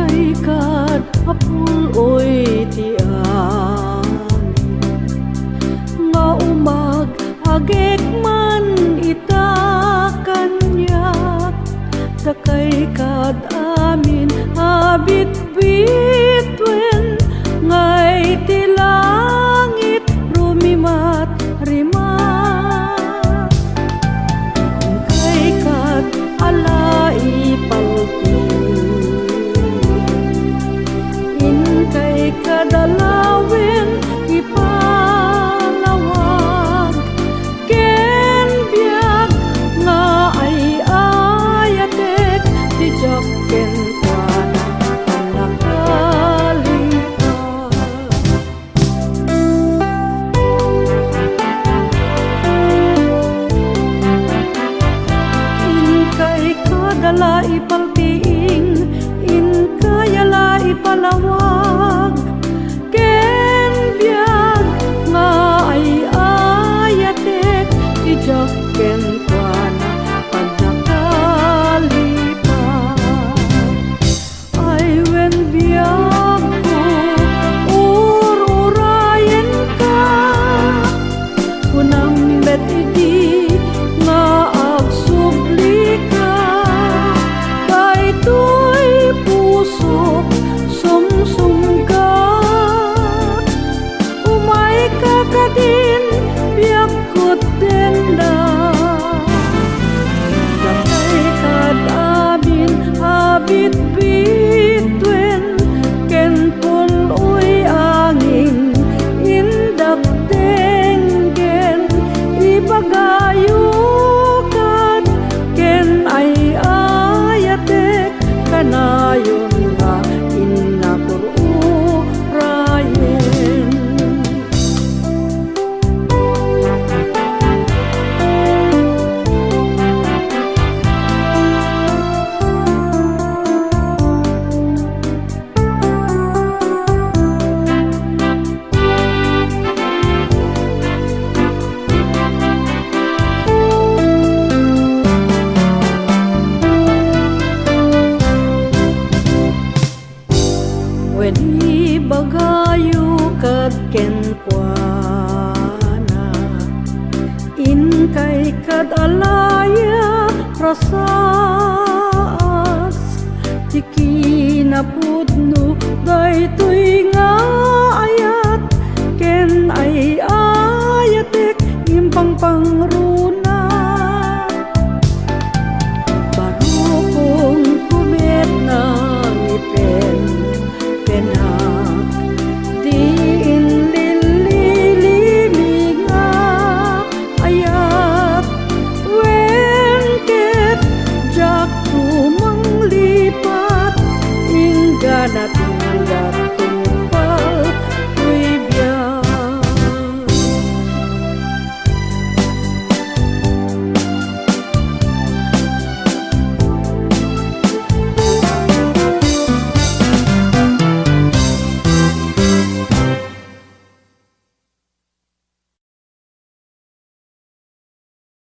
kay kad apul oy tiang nga umag agek man ita kanyak takay kad amin abit bitwen ngay ti langit rumimat rimat kay kad alai palti in kay kadalawin ipalawag ken biag nga ay ayatek ti jaken kuana nakalipad in kay kadala ipaltiing in kayala ipalawag ken biag nga ay ayatek ti jaken kuana pag nakalipad ay wen biag ko ururayen ka kunang bet idi nga agsubli ka daytoy puso sumsum ka umay ka kadin biag kot denda dakay kad amin abit bitwen ken puloy angin indak tenggen ibagayo kad ken ay ayatek kanayon nga inapururayen wen ibagayo kad ken kuana in kay kad alaya rasaas ti kinapudno daytoy nga